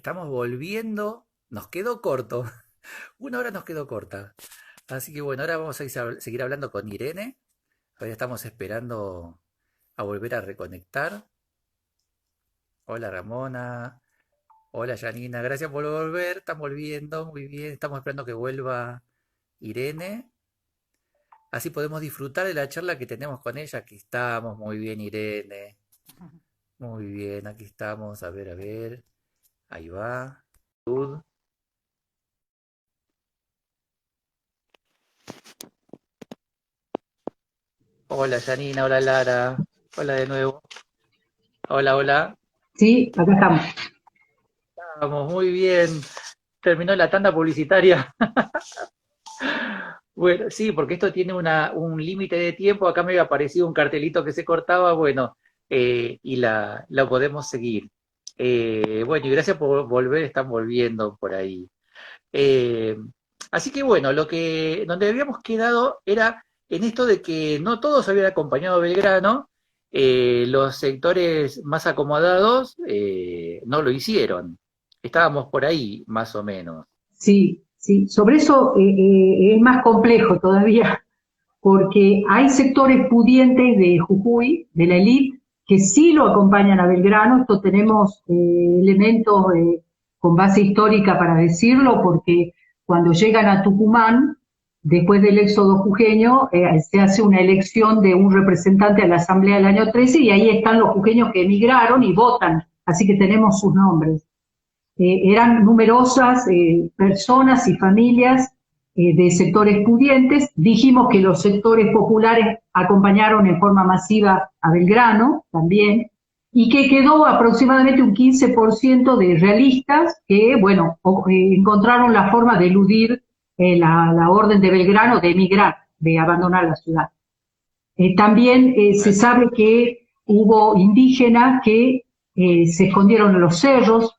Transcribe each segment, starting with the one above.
estamos volviendo, nos quedó corto, una hora nos quedó corta. Así que bueno, ahora vamos a seguir hablando con Irene. Todavía estamos esperando a volver a reconectar. Hola Ramona, hola Janina, gracias por volver, están volviendo, muy bien, estamos esperando que vuelva Irene. Así podemos disfrutar de la charla que tenemos con ella. Aquí estamos, muy bien Irene, muy bien, aquí estamos, a ver, ahí va. Salud. Hola Janina, hola Lara, hola de nuevo. Hola, hola. Sí, acá estamos. Vamos, muy bien. Terminó la tanda publicitaria. Bueno, sí, porque esto tiene un límite de tiempo. Acá me había aparecido un cartelito que se cortaba, bueno, y la podemos seguir. Bueno, y gracias por volver, están volviendo por ahí. Eh, Así que bueno, donde habíamos quedado era en esto de que no todos habían acompañado a Belgrano, los sectores más acomodados no lo hicieron. Estábamos por ahí, más o menos. Sí, sí. Sobre eso es más complejo todavía, porque hay sectores pudientes de Jujuy, de la élite, que sí lo acompañan a Belgrano. Esto tenemos elementos con base histórica para decirlo, porque cuando llegan a Tucumán, después del éxodo jujeño, se hace una elección de un representante a la Asamblea del año 13 y ahí están los jujeños que emigraron y votan. Así que tenemos sus nombres. Eran numerosas personas y familias de sectores pudientes. Dijimos que los sectores populares acompañaron en forma masiva a Belgrano también, y que quedó aproximadamente un 15% de realistas que, bueno, encontraron la forma de eludir la orden de Belgrano de emigrar, de abandonar la ciudad. También se sabe que hubo indígenas que se escondieron en los cerros,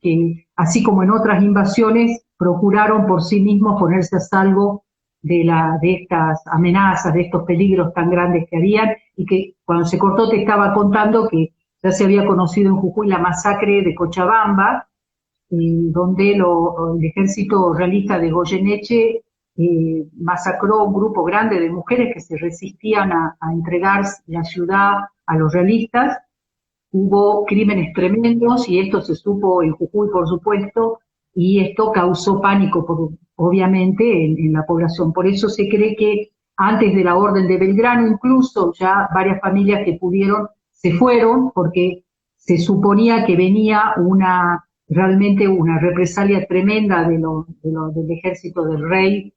que así como en otras invasiones procuraron por sí mismos ponerse a salvo de estas amenazas, de estos peligros tan grandes que habían, y que cuando se cortó te estaba contando que ya se había conocido en Jujuy la masacre de Cochabamba, donde el ejército realista de Goyeneche masacró a un grupo grande de mujeres que se resistían a entregar la ciudad a los realistas. Hubo crímenes tremendos y esto se supo en Jujuy, por supuesto, y esto causó pánico, obviamente, en la población. Por eso se cree que antes de la orden de Belgrano, incluso ya varias familias que pudieron se fueron porque se suponía que venía realmente una represalia tremenda del ejército del rey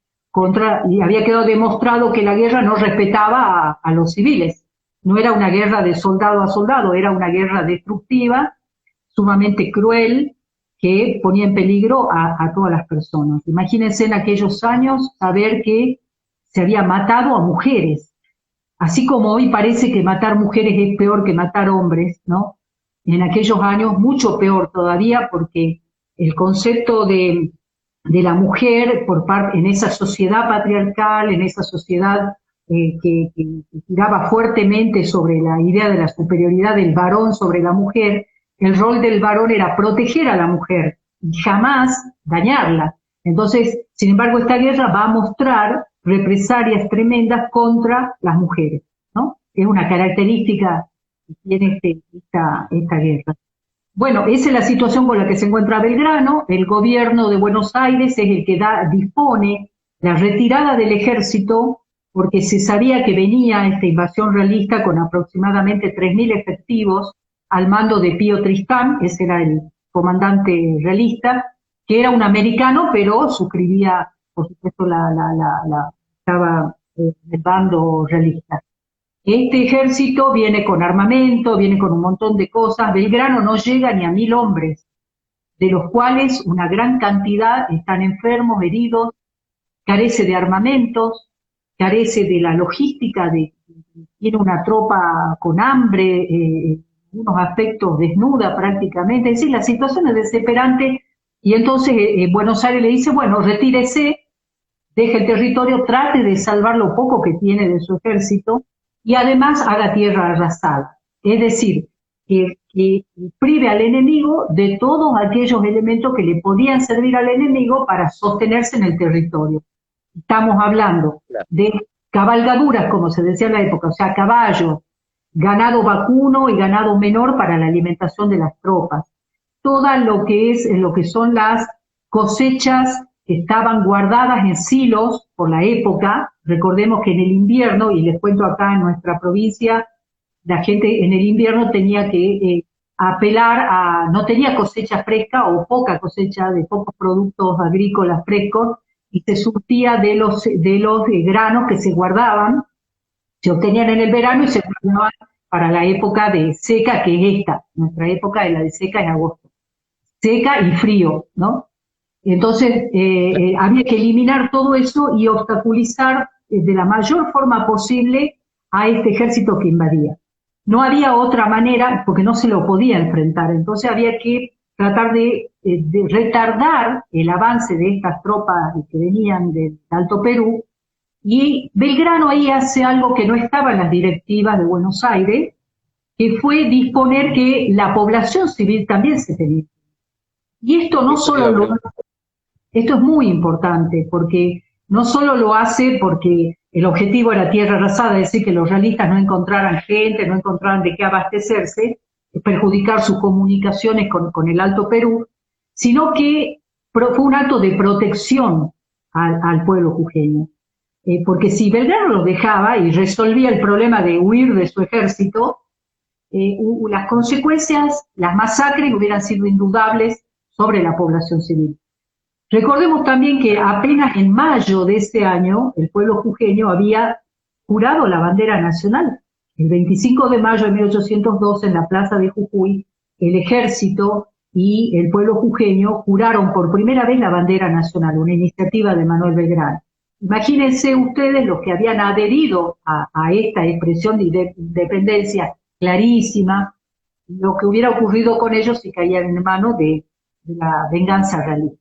y había quedado demostrado que la guerra no respetaba a los civiles. No era una guerra de soldado a soldado, era una guerra destructiva, sumamente cruel, que ponía en peligro a todas las personas. Imagínense en aquellos años saber que se había matado a mujeres, así como hoy parece que matar mujeres es peor que matar hombres, ¿no? En aquellos años mucho peor todavía, porque el concepto de la mujer en esa sociedad patriarcal, en esa sociedad que tiraba fuertemente sobre la idea de la superioridad del varón sobre la mujer, el rol del varón era proteger a la mujer y jamás dañarla. Entonces, sin embargo, esta guerra va a mostrar represalias tremendas contra las mujeres, ¿no? Es una característica que tiene esta guerra. Bueno, esa es la situación con la que se encuentra Belgrano. El gobierno de Buenos Aires es el que dispone la retirada del ejército porque se sabía que venía esta invasión realista con aproximadamente 3.000 efectivos al mando de Pío Tristán, ese era el comandante realista, que era un americano, pero suscribía, por supuesto, estaba en el bando realista. Este ejército viene con armamento, viene con un montón de cosas. Belgrano no llega ni a 1.000 hombres, de los cuales una gran cantidad están enfermos, heridos, carece de armamentos, carece de la logística, tiene una tropa con hambre, unos aspectos desnuda prácticamente. Es decir, la situación es desesperante y entonces Buenos Aires le dice, bueno, retírese, deje el territorio, trate de salvar lo poco que tiene de su ejército y además haga tierra arrasada. Es decir, que prive al enemigo de todos aquellos elementos que le podían servir al enemigo para sostenerse en el territorio. Estamos hablando Claro. de cabalgaduras, como se decía en la época, o sea, caballos, ganado vacuno y ganado menor para la alimentación de las tropas. Todo lo que son las cosechas que estaban guardadas en silos por la época. Recordemos que en el invierno, y les cuento acá en nuestra provincia, la gente en el invierno tenía que apelar a, no tenía cosecha fresca o poca cosecha de pocos productos agrícolas frescos, y se surtía de los granos que se guardaban, se obtenían en el verano y se guardaban para la época de seca, que es esta. Nuestra época de la de seca en agosto. Seca y frío, ¿no? Entonces había que eliminar todo eso y obstaculizar de la mayor forma posible a este ejército que invadía. No había otra manera porque no se lo podía enfrentar, entonces había que tratar de retardar el avance de estas tropas que venían del Alto Perú, y Belgrano ahí hace algo que no estaba en las directivas de Buenos Aires, que fue disponer que la población civil también se tenía. Y esto no Eso te iba solo a lo preguntar. esto es muy importante porque no solo lo hace porque el objetivo era tierra arrasada, es decir, que los realistas no encontraran gente, no encontraran de qué abastecerse, perjudicar sus comunicaciones con el Alto Perú, sino que fue un acto de protección al pueblo jujeño. Porque si Belgrano lo dejaba y resolvía el problema de huir de su ejército, las consecuencias, las masacres hubieran sido indudables sobre la población civil. Recordemos también que apenas en mayo de ese año el pueblo jujeño había jurado la bandera nacional. El 25 de mayo de 1812 en la plaza de Jujuy, el ejército y el pueblo jujeño juraron por primera vez la bandera nacional, una iniciativa de Manuel Belgrano. Imagínense ustedes los que habían adherido a esta expresión de independencia clarísima, lo que hubiera ocurrido con ellos si caían en manos de la venganza realista.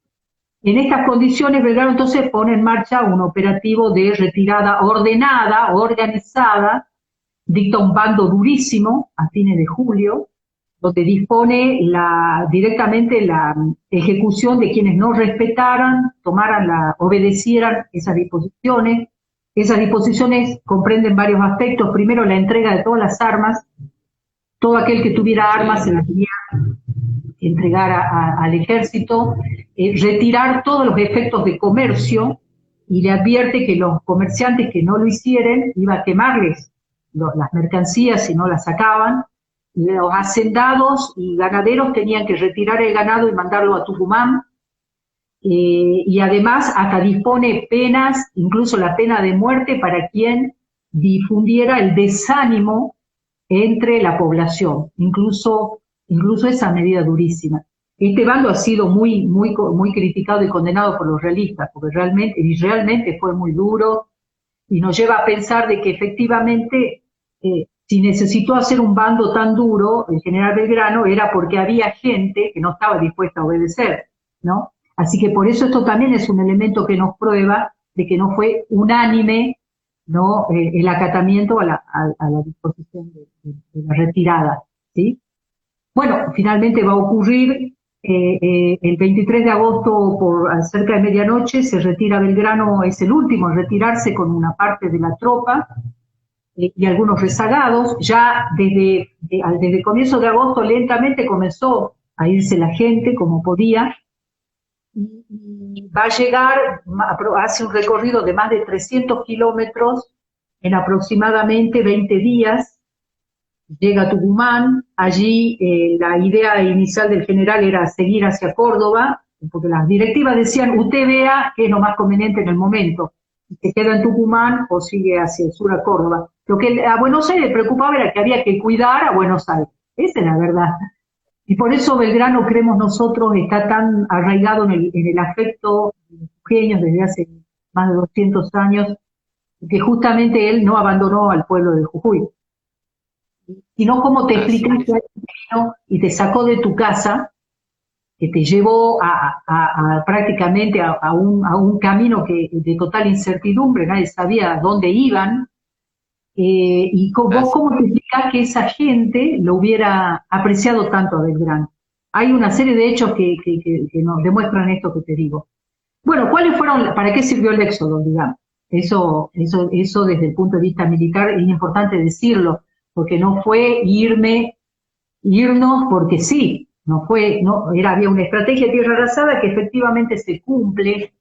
En estas condiciones, Belgrano entonces pone en marcha un operativo de retirada ordenada, organizada, dicta un bando durísimo a fines de julio, donde dispone directamente la ejecución de quienes no respetaran, obedecieran esas disposiciones. Esas disposiciones comprenden varios aspectos. Primero, la entrega de todas las armas. Todo aquel que tuviera armas se las tenía que entregar al ejército, retirar todos los efectos de comercio, y le advierte que los comerciantes que no lo hicieran iba a quemarles las mercancías si no las sacaban. Los hacendados y ganaderos tenían que retirar el ganado y mandarlo a Tucumán, y además hasta dispone penas, incluso la pena de muerte para quien difundiera el desánimo entre la población, incluso esa medida durísima. Este bando ha sido muy criticado y condenado por los realistas, porque realmente fue muy duro, y nos lleva a pensar de que efectivamente si necesitó hacer un bando tan duro el general Belgrano era porque había gente que no estaba dispuesta a obedecer, ¿no? Así que por eso esto también es un elemento que nos prueba de que no fue unánime, ¿no? El acatamiento a la disposición de la retirada, ¿sí? Bueno, finalmente va a ocurrir el 23 de agosto por cerca de medianoche, se retira Belgrano, es el último en retirarse con una parte de la tropa y algunos rezagados. Ya desde el comienzo de agosto lentamente comenzó a irse la gente como podía, y va a llegar, hace un recorrido de más de 300 kilómetros en aproximadamente 20 días, llega a Tucumán. Allí la idea inicial del general era seguir hacia Córdoba, porque las directivas decían, usted vea qué es lo más conveniente en el momento, si se queda en Tucumán o sigue hacia el sur a Córdoba. Lo que a Buenos Aires le preocupaba era que había que cuidar a Buenos Aires, esa es la verdad. Y por eso Belgrano, creemos nosotros, está tan arraigado en el afecto de los jujeños desde hace más de 200 años, que justamente él no abandonó al pueblo de Jujuy. Sino como te explicas que vino y te sacó de tu casa, que te llevó prácticamente a un camino de total incertidumbre, nadie sabía dónde iban, Vos, As- ¿cómo te explicás que esa gente lo hubiera apreciado tanto a Belgrano? Hay una serie de hechos que nos demuestran esto que te digo. Bueno, ¿cuáles fueron, para qué sirvió el éxodo, digamos? Eso desde el punto de vista militar es importante decirlo, porque no fue irnos porque sí, había una estrategia de tierra arrasada que efectivamente se cumple,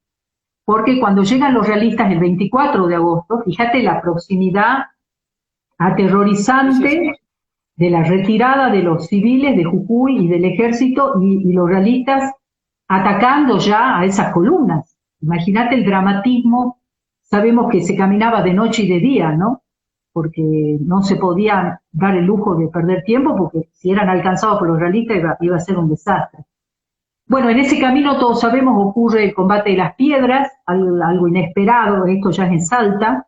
porque cuando llegan los realistas el 24 de agosto, fíjate la proximidad sí, sí, sí. aterrorizante de la retirada de los civiles de Jujuy y del ejército y los realistas atacando ya a esas columnas. Imagínate el dramatismo, sabemos que se caminaba de noche y de día, ¿no? Porque no se podía dar el lujo de perder tiempo, porque si eran alcanzados por los realistas iba a ser un desastre. Bueno, en ese camino todos sabemos ocurre el combate de las piedras, algo inesperado, esto ya es en Salta,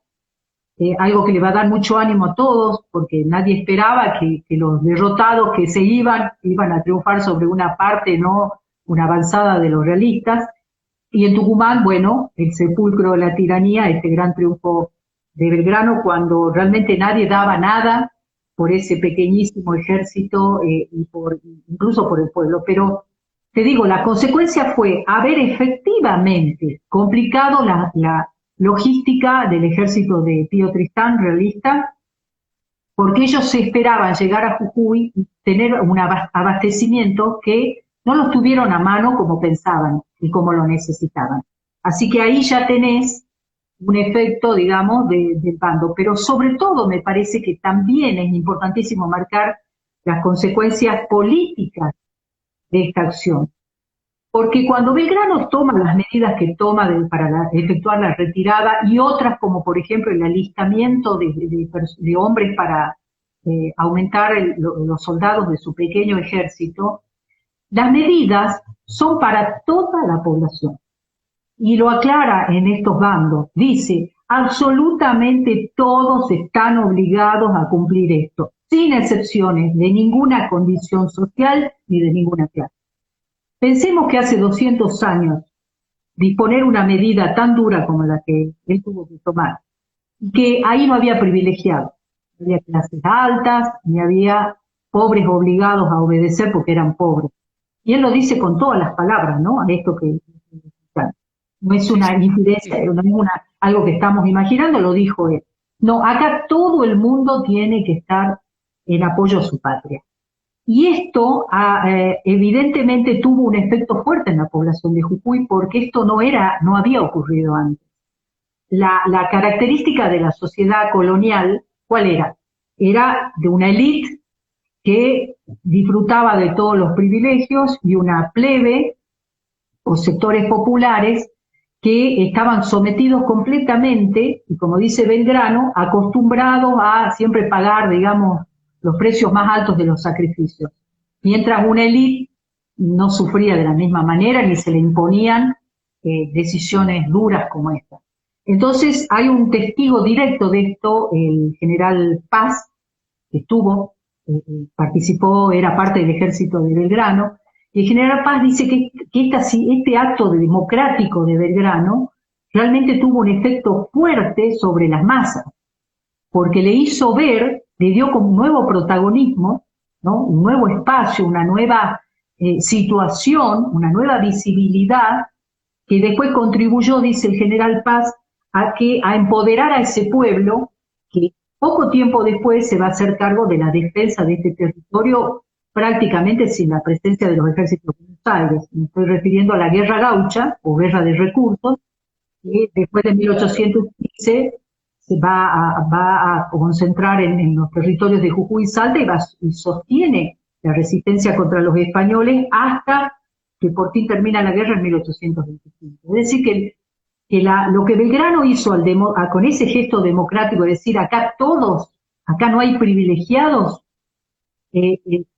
algo que le va a dar mucho ánimo a todos, porque nadie esperaba que los derrotados que se iban a triunfar sobre una parte, no una avanzada de los realistas. Y en Tucumán, bueno, el sepulcro de la tiranía, este gran triunfo de Belgrano, cuando realmente nadie daba nada por ese pequeñísimo ejército incluso por el pueblo. Pero te digo, la consecuencia fue haber efectivamente complicado la logística del ejército de Pío Tristán realista, porque ellos se esperaban llegar a Jujuy y tener un abastecimiento que no lo tuvieron a mano como pensaban y como lo necesitaban. Así que ahí ya tenés un efecto, digamos, del bando. Pero sobre todo me parece que también es importantísimo marcar las consecuencias políticas de esta acción. Porque cuando Belgrano toma las medidas que toma efectuar la retirada y otras como por ejemplo el alistamiento de hombres para aumentar los soldados de su pequeño ejército, las medidas son para toda la población. Y lo aclara en estos bandos. Dice, absolutamente todos están obligados a cumplir esto, sin excepciones de ninguna condición social ni de ninguna clase. Pensemos que hace 200 años disponer una medida tan dura como la que él tuvo que tomar, que ahí no había privilegiados, no había clases altas, ni había pobres obligados a obedecer porque eran pobres. Y él lo dice con todas las palabras, ¿no? A esto que no es Sí, una sí. incidencia, no es algo que estamos imaginando, lo dijo él. No, acá todo el mundo tiene que estar en apoyo a su patria. Y esto evidentemente tuvo un efecto fuerte en la población de Jujuy porque esto no había ocurrido antes. La característica de la sociedad colonial, ¿cuál era? Era de una élite que disfrutaba de todos los privilegios y una plebe o sectores populares que estaban sometidos completamente, y como dice Belgrano, acostumbrados a siempre pagar, digamos, los precios más altos de los sacrificios. Mientras una élite no sufría de la misma manera ni se le imponían decisiones duras como esta. Entonces hay un testigo directo de esto, el general Paz, que participó, era parte del ejército de Belgrano, y el general Paz dice que este acto democrático de Belgrano realmente tuvo un efecto fuerte sobre las masas, porque le hizo ver, le dio como un nuevo protagonismo, ¿no? Un nuevo espacio, una nueva situación, una nueva visibilidad, que después contribuyó, dice el general Paz, a empoderar a ese pueblo que poco tiempo después se va a hacer cargo de la defensa de este territorio prácticamente sin la presencia de los ejércitos de Buenos Aires. Me estoy refiriendo a la guerra gaucha o guerra de recursos, que después de 1815 va a concentrar en los territorios de Jujuy y Salta y sostiene la resistencia contra los españoles hasta que por fin termina la guerra en 1825. Es decir, lo que Belgrano hizo con ese gesto democrático, es decir, acá no hay privilegiados,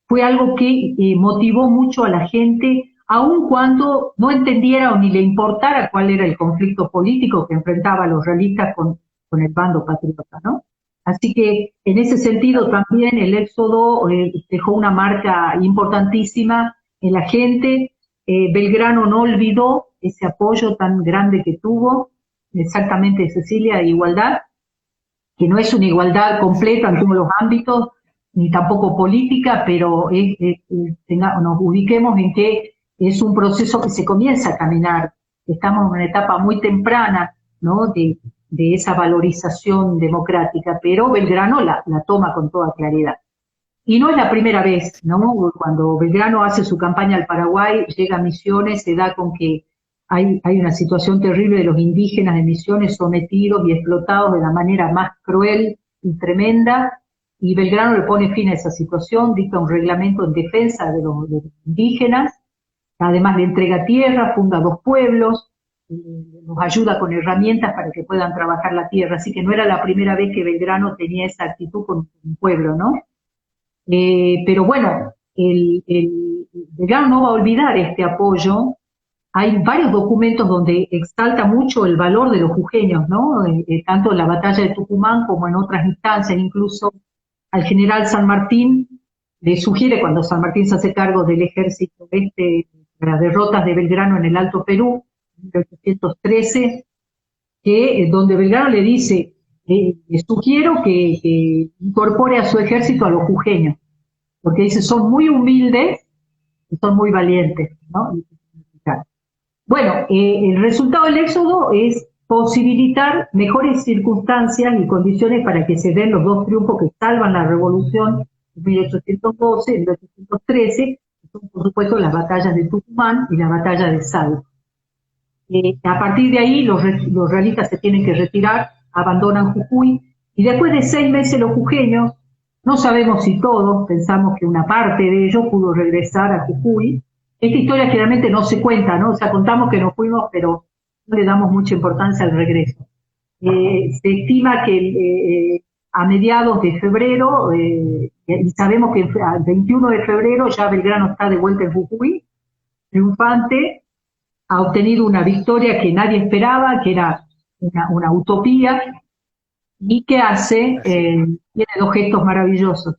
fue algo que motivó mucho a la gente, aun cuando no entendiera o ni le importara cuál era el conflicto político que enfrentaba a los realistas con el bando patriota, ¿no? Así que en ese sentido también el éxodo dejó una marca importantísima en la gente. Belgrano no olvidó ese apoyo tan grande que tuvo, exactamente Cecilia, de igualdad, que no es una igualdad completa en todos los ámbitos, ni tampoco política, pero nos ubiquemos en que es un proceso que se comienza a caminar. Estamos en una etapa muy temprana, ¿no?, de esa valorización democrática, pero Belgrano la toma con toda claridad. Y no es la primera vez, ¿no? Cuando Belgrano hace su campaña al Paraguay, llega a Misiones, se da con que hay una situación terrible de los indígenas de Misiones sometidos y explotados de la manera más cruel y tremenda, y Belgrano le pone fin a esa situación, dicta un reglamento en defensa de los indígenas, además le entrega tierra, funda 2 pueblos, nos ayuda con herramientas para que puedan trabajar la tierra, así que no era la primera vez que Belgrano tenía esa actitud con un pueblo, ¿no? Pero bueno, Belgrano no va a olvidar este apoyo. Hay varios documentos donde exalta mucho el valor de los jujeños, ¿no? Tanto en la batalla de Tucumán como en otras instancias, incluso al general San Martín le sugiere, cuando San Martín se hace cargo del ejército de las derrotas de Belgrano en el Alto Perú, en 1813, que donde Belgrano le dice, le sugiero que incorpore a su ejército a los jujeños, porque dice, son muy humildes y son muy valientes, ¿no? Bueno, el resultado del éxodo es posibilitar mejores circunstancias y condiciones para que se den los 2 triunfos que salvan la revolución de 1812 y 1813, que son por supuesto las batallas de Tucumán y la batalla de Salto. A partir de ahí los realistas se tienen que retirar, abandonan Jujuy, y después de 6 meses los jujeños, no sabemos si todos, pensamos que una parte de ellos pudo regresar a Jujuy. Esta historia generalmente no se cuenta, ¿no? O sea, contamos que nos fuimos, pero no le damos mucha importancia al regreso. Se estima que a mediados de febrero, y sabemos que el 21 de febrero ya Belgrano está de vuelta en Jujuy, triunfante, ha obtenido una victoria que nadie esperaba, que era una utopía, y que tiene 2 gestos maravillosos.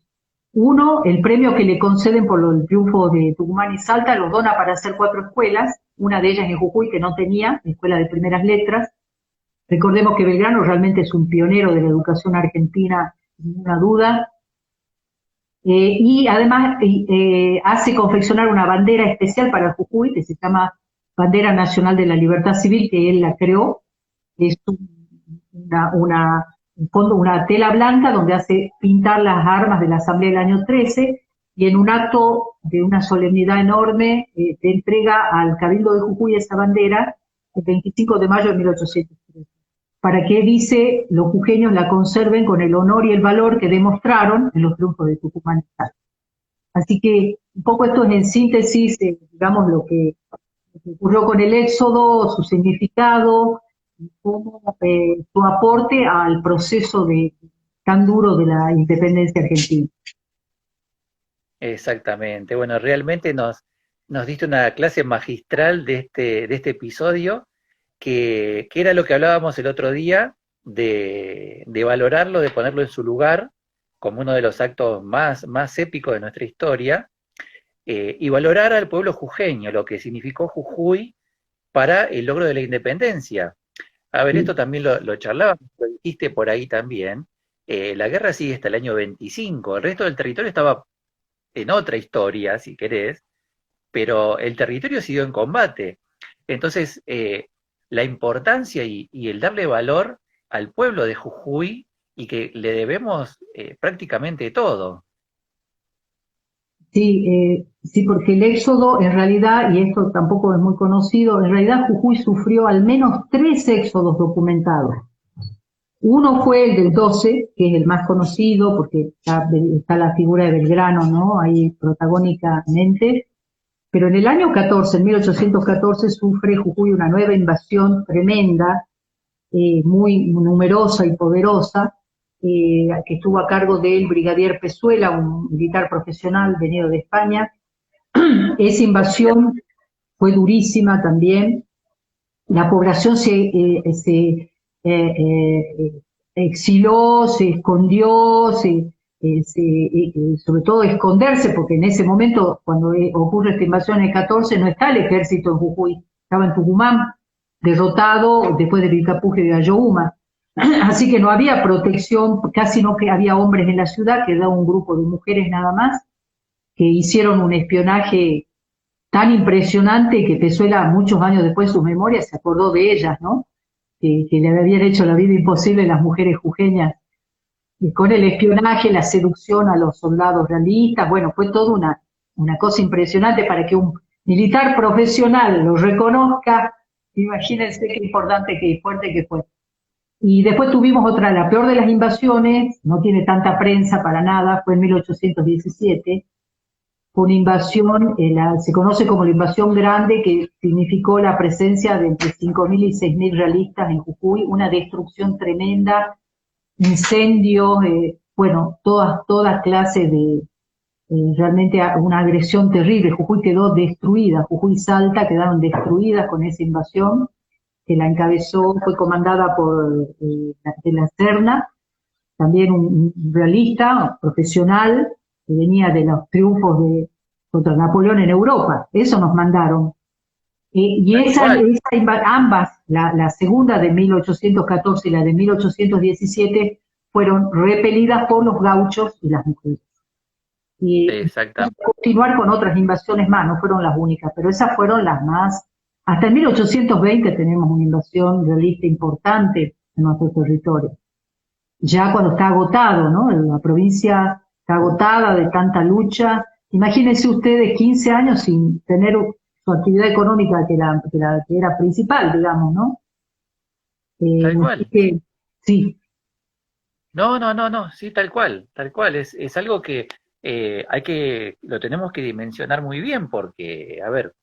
Uno, el premio que le conceden por el triunfo de Tucumán y Salta, los dona para hacer 4 escuelas, una de ellas en Jujuy que no tenía, escuela de primeras letras. Recordemos que Belgrano realmente es un pionero de la educación argentina, sin ninguna duda. Y además hace confeccionar una bandera especial para Jujuy, que se llama Bandera Nacional de la Libertad Civil, que él la creó. Es en fondo una tela blanca donde hace pintar las armas de la Asamblea del año 13, y en un acto de una solemnidad enorme le entrega al Cabildo de Jujuy esa bandera el 25 de mayo de 1813, para que, dice, los jujeños la conserven con el honor y el valor que demostraron en los triunfos de Tucumán y Salta. Así que un poco esto es en síntesis, digamos, lo que ocurrió con el éxodo, su significado, como su aporte al proceso tan duro de la independencia argentina. Exactamente. Bueno, realmente nos diste una clase magistral de este episodio, que era lo que hablábamos el otro día, de valorarlo, de ponerlo en su lugar, como uno de los actos más épicos de nuestra historia, y valorar al pueblo jujeño, lo que significó Jujuy para el logro de la independencia. A ver, esto también lo charlábamos, lo dijiste por ahí también. La guerra sigue hasta el año 25, el resto del territorio estaba en otra historia, si querés, pero el territorio siguió en combate. Entonces, la importancia y el darle valor al pueblo de Jujuy, y que le debemos prácticamente todo. Sí, sí, porque el éxodo en realidad, y esto tampoco es muy conocido, en realidad Jujuy sufrió al menos 3 éxodos documentados. Uno fue el del 12, que es el más conocido, porque está la figura de Belgrano, ¿no?, ahí protagónicamente. Pero en el año 14, en 1814, sufre Jujuy una nueva invasión tremenda, muy numerosa y poderosa, que estuvo a cargo del brigadier Pezuela, un militar profesional venido de España. Esa invasión fue durísima también. La población se exiló, se escondió, sobre todo esconderse, porque en ese momento, cuando ocurre esta invasión en el 14, no está el ejército en Jujuy, estaba en Tucumán, derrotado después del Vilcapugio de Ayohuma. Así que no había protección, casi no que había hombres en la ciudad, quedaba un grupo de mujeres nada más, que hicieron un espionaje tan impresionante que Pezuela, muchos años después, sus memorias, se acordó de ellas, ¿no? Que le habían hecho la vida imposible a las mujeres jujeñas. Y con el espionaje, la seducción a los soldados realistas, bueno, fue toda una cosa impresionante para que un militar profesional lo reconozca. Imagínense qué importante, qué fuerte que fue. Y después tuvimos otra, la peor de las invasiones, no tiene tanta prensa para nada, fue en 1817, fue una invasión, se conoce como la invasión grande, que significó la presencia de entre 5.000 y 6.000 realistas en Jujuy, una destrucción tremenda, incendios, bueno, toda clase de, realmente una agresión terrible. Jujuy quedó destruida, Jujuy y Salta quedaron destruidas con esa invasión, que la encabezó, fue comandada por de la Serna, también un realista, profesional, que venía de los triunfos contra Napoleón en Europa. Eso nos mandaron. Y Tal cual. ambas, la segunda de 1814 y la de 1817, fueron repelidas por los gauchos y las mujeres. Y Exactamente. continuar con otras invasiones más, no fueron las únicas, pero esas fueron las más. Hasta en 1820 tenemos una invasión realista importante en nuestro territorio. Ya cuando está agotado, ¿no? La provincia está agotada de tanta lucha. Imagínense ustedes 15 años sin tener su actividad económica que era principal, digamos, ¿no? Tal Así cual. que, sí, No, no, no, no, sí, tal cual, tal cual. Es algo que lo tenemos que dimensionar muy bien porque, a ver,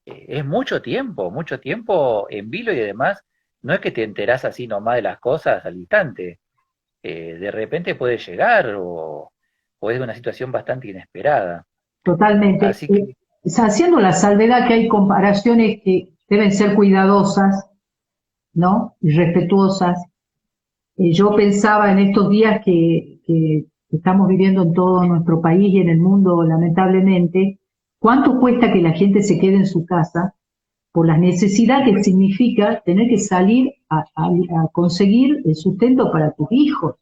es mucho tiempo en vilo y además no es que te enterás así nomás de las cosas al instante. De repente puede llegar o es una situación bastante inesperada. totalmente. Así que, Haciendo la salvedad que hay comparaciones que deben ser cuidadosas, ¿no? Y respetuosas. Yo pensaba en estos días que estamos viviendo en todo nuestro país y en el mundo, lamentablemente, cuánto cuesta que la gente se quede en su casa por la necesidad que significa tener que salir a conseguir el sustento para tus hijos.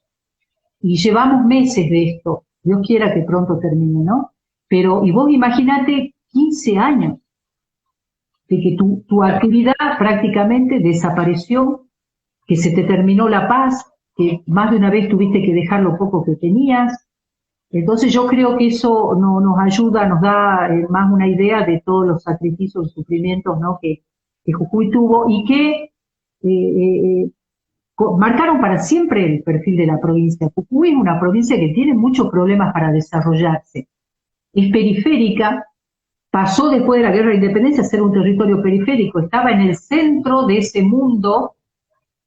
Y llevamos meses de esto. Dios quiera que pronto termine, ¿no? Pero, y vos imaginate 15 años de que tu actividad prácticamente desapareció, que se te terminó la paz, que más de una vez tuviste que dejar lo poco que tenías. Entonces yo creo que eso no, nos ayuda, nos da más una idea de todos los sacrificios y sufrimientos, ¿no? que Jujuy tuvo y que marcaron para siempre el perfil de la provincia. Jujuy es una provincia que tiene muchos problemas para desarrollarse. Es periférica, pasó después de la Guerra de Independencia a ser un territorio periférico, estaba en el centro de ese mundo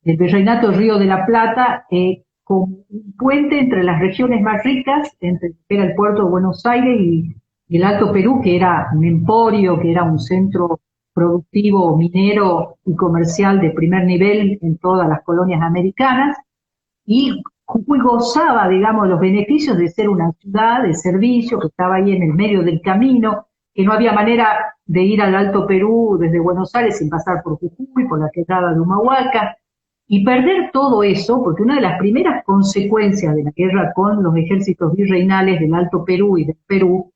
del Virreinato del Río de la Plata, con un puente entre las regiones más ricas, entre que era el puerto de Buenos Aires y el Alto Perú, que era un emporio, que era un centro productivo, minero y comercial de primer nivel en todas las colonias americanas, y Jujuy gozaba, digamos, los beneficios de ser una ciudad de servicio, que estaba ahí en el medio del camino, que no había manera de ir al Alto Perú desde Buenos Aires sin pasar por Jujuy, por la quebrada de Humahuaca, y perder todo eso, porque una de las primeras consecuencias de la guerra con los ejércitos virreinales del Alto Perú y del Perú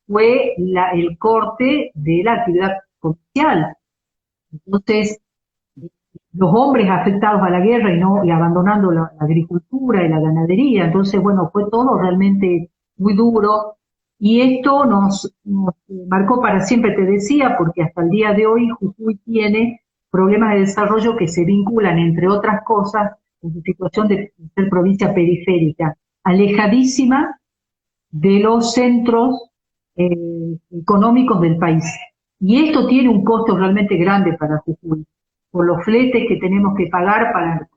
fue el corte de la actividad comercial. Entonces, los hombres afectados a la guerra y abandonando la agricultura y la ganadería. Entonces, bueno, fue todo realmente muy duro y esto nos marcó para siempre, te decía, porque hasta el día de hoy Jujuy tiene problemas de desarrollo que se vinculan, entre otras cosas, con su situación de ser provincia periférica, alejadísima de los centros económicos del país. Y esto tiene un costo realmente grande para Jujuy, por los fletes que tenemos que pagar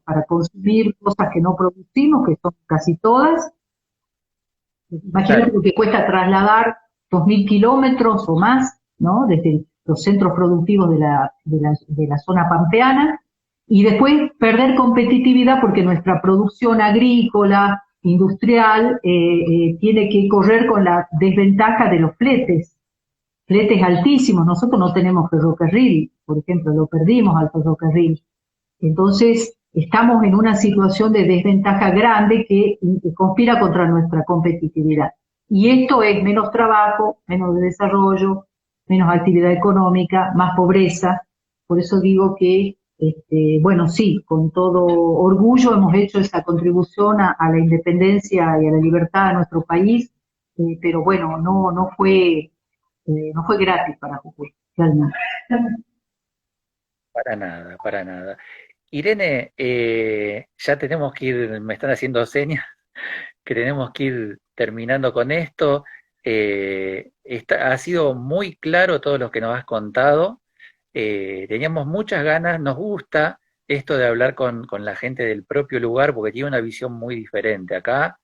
para consumir cosas que no producimos, que son casi todas. Imagínate claro, lo que cuesta trasladar 2.000 kilómetros o más, ¿no? Desde los centros productivos de la zona pampeana, y después perder competitividad porque nuestra producción agrícola, industrial, tiene que correr con la desventaja de los fletes altísimos. Nosotros no tenemos ferrocarril, por ejemplo, lo perdimos al ferrocarril. Entonces, estamos en una situación de desventaja grande que conspira contra nuestra competitividad. Y esto es menos trabajo, menos desarrollo, menos actividad económica, más pobreza. Por eso digo que, bueno, sí, con todo orgullo hemos hecho esa contribución a la independencia y a la libertad de nuestro país, pero bueno, no fue gratis para Jujuy, realmente. Para nada, para nada. Irene, ya tenemos que ir, me están haciendo señas, que tenemos que ir terminando con esto. Ha sido muy claro todo lo que nos has contado. Teníamos muchas ganas, nos gusta esto de hablar con la gente del propio lugar porque tiene una visión muy diferente. Acá,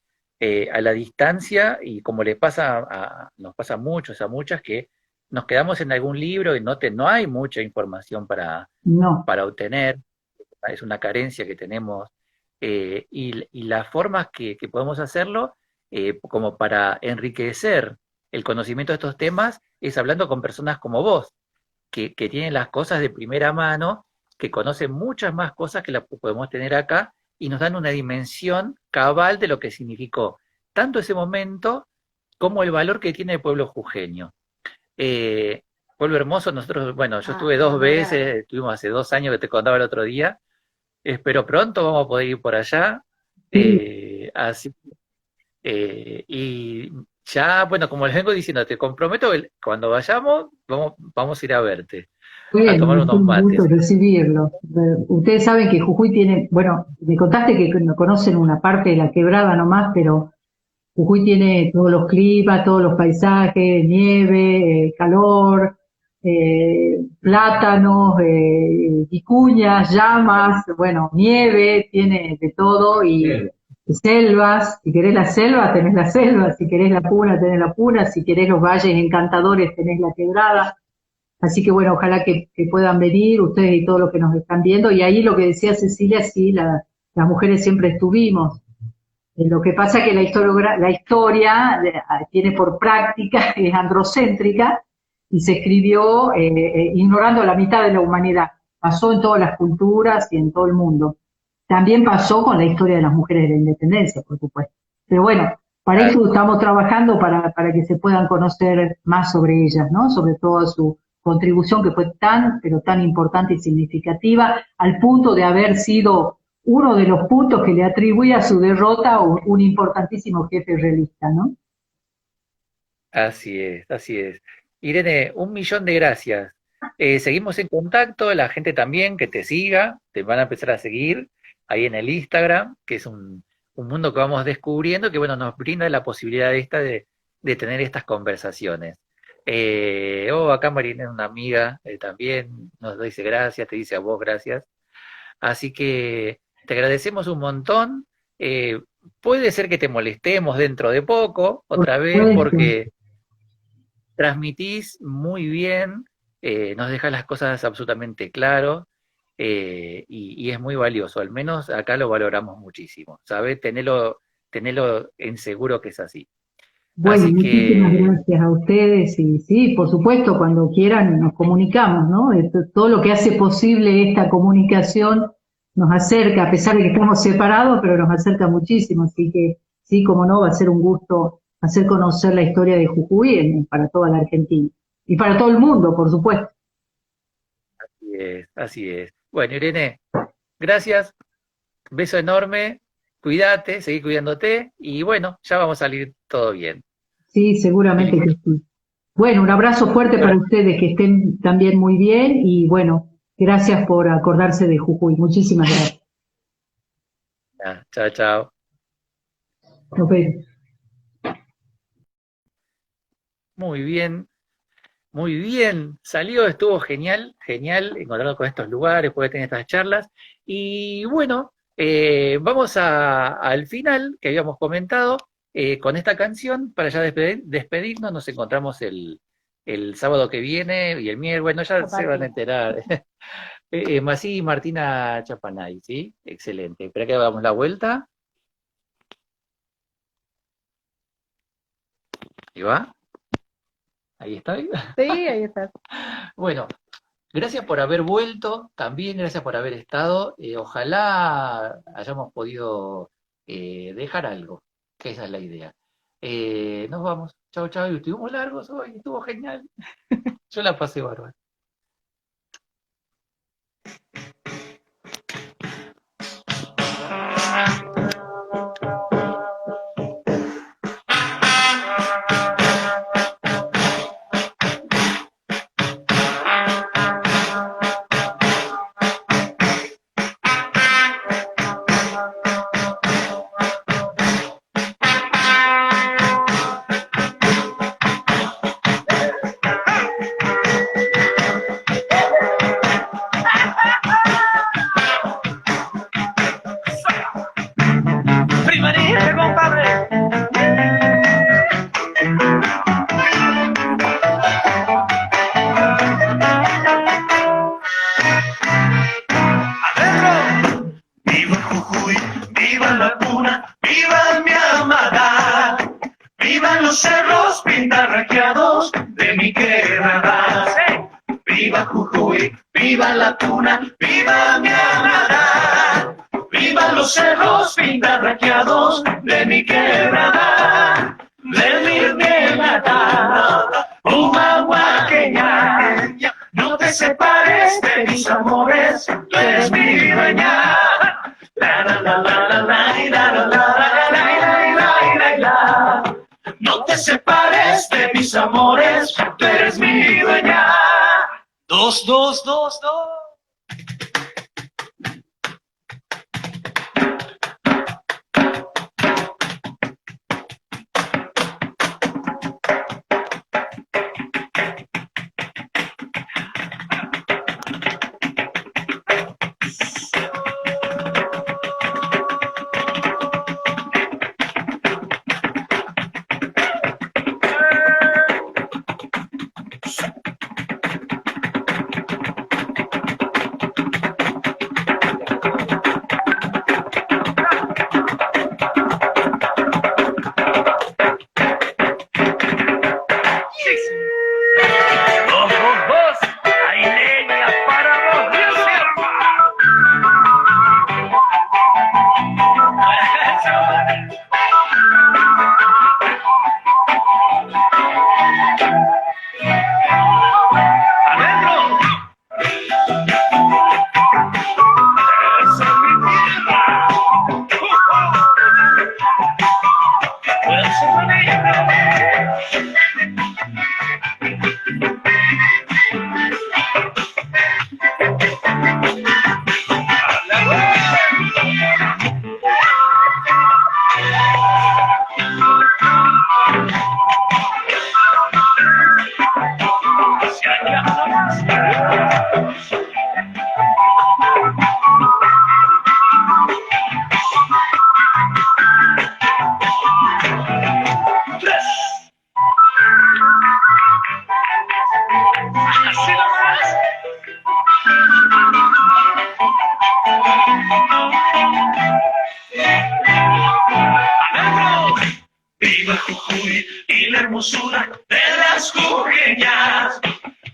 a la distancia, y como le pasa nos pasa a muchos, a muchas, que nos quedamos en algún libro y no hay mucha información No, para obtener, es una carencia que tenemos, y las formas que podemos hacerlo, como para enriquecer el conocimiento de estos temas es hablando con personas como vos, que tienen las cosas de primera mano, que conocen muchas más cosas que las que podemos tener acá y nos dan una dimensión cabal de lo que significó tanto ese momento como el valor que tiene el pueblo jujeño. Eh, Pueblo hermoso, nosotros, bueno, yo estuve dos veces, estuvimos hace 2 años que te contaba el otro día, espero pronto vamos a poder ir por allá, sí, así, y ya, bueno, como les vengo diciendo, te comprometo que cuando vayamos, vamos a ir a verte, a bueno, tomar es unos un gusto mates. recibirlo. Ustedes saben que Jujuy tiene, bueno, me contaste que no conocen una parte de la quebrada nomás, pero Jujuy tiene todos los climas, todos los paisajes, nieve, calor, plátanos, vicuñas, llamas, bueno, nieve, tiene de todo y selvas. Si querés la selva, tenés la selva. Si querés la puna, tenés la puna. Si querés los valles encantadores, tenés la quebrada. Así que bueno, ojalá que puedan venir ustedes y todos los que nos están viendo. Y ahí lo que decía Cecilia, sí, las mujeres siempre estuvimos. Lo que pasa es que la historia tiene por práctica, es androcéntrica y se escribió ignorando la mitad de la humanidad. Pasó en todas las culturas y en todo el mundo. También pasó con la historia de las mujeres de la independencia, por supuesto. Pero bueno, para Ah, eso estamos trabajando para que se puedan conocer más sobre ellas, ¿no? Sobre toda su contribución que fue tan, pero tan importante y significativa, al punto de haber sido uno de los puntos que le atribuye a su derrota un importantísimo jefe realista, ¿no? así es, así es. Irene, 1 millón de gracias. Seguimos en contacto, la gente también que te siga, te van a empezar a seguir ahí en el Instagram, que es un mundo que vamos descubriendo, que bueno, nos brinda la posibilidad de tener estas conversaciones. Acá Marina es una amiga, también nos dice gracias, te dice a vos gracias. Así que te agradecemos un montón. Eh, Puede ser que te molestemos dentro de poco, Por otra vez, supuesto. porque transmitís muy bien, nos dejas las cosas absolutamente claro, y es muy valioso, al menos acá lo valoramos muchísimo, ¿sabes? Tenelo en seguro que es así. Bueno, Así muchísimas que, gracias a ustedes y sí, por supuesto, cuando quieran nos comunicamos, ¿no? Todo lo que hace posible esta comunicación nos acerca, a pesar de que estamos separados, pero nos acerca muchísimo, así que sí, como no, va a ser un gusto hacer conocer la historia de Jujuy para toda la Argentina y para todo el mundo, por supuesto. así es, así es. Bueno, Irene, gracias, beso enorme, cuídate, seguí cuidándote, y bueno, ya vamos a salir todo bien. Sí, seguramente Feliz. que sí. Bueno, un abrazo fuerte para ustedes, que estén también muy bien y bueno, gracias por acordarse de Jujuy. Muchísimas gracias. Chao, chao. Nos vemos. Muy bien. Muy bien, salió, estuvo genial, genial encontrarnos con estos lugares, poder tener estas charlas. Y bueno, vamos al final que habíamos comentado, con esta canción para ya despedirnos. Nos encontramos el sábado que viene y el miércoles, bueno, ya se van a enterar. Masí y Martina Chapanay, ¿sí? Excelente. Espera que hagamos la vuelta. Ahí va, ahí está. Sí, ahí está. Bueno, Gracias por haber vuelto, también gracias por haber estado. Ojalá hayamos podido dejar algo, que esa es la idea. Nos vamos. Chao, chao. Y estuvimos largos hoy, estuvo genial. Yo la pasé bárbaro. Primerita, compadre. Adentro. Viva Jujuy, viva la puna, viva mi amada. Vivan los cerros pintarraqueados de mi quebrada. Viva Jujuy, viva la puna, viva mi amada. Vivan los cerros pintarraqueados de mi quebrada, de mi quebrada, humahuaqueña. No te separes de mis amores, tú eres mi dueña. La la la la la la la la la la la. No te separes de mis amores, tú eres mi dueña. Dos, dos, dos, dos. Viva Jujuy y la hermosura de las jujeñas.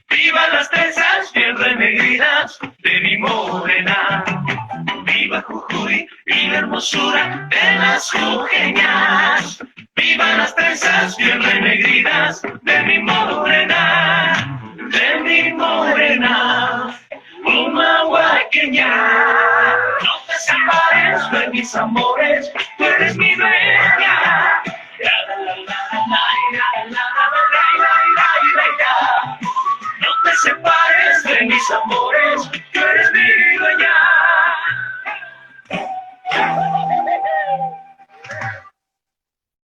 Viva las trenzas bien renegridas de mi morena. Viva Jujuy y la hermosura de las jujeñas. Viva las trenzas bien renegridas de mi morena. De mi morena. Humahuaqueña. No te separes de mis amores, tú eres mi dueña. No te separes de mis amores, tú eres mi dueña.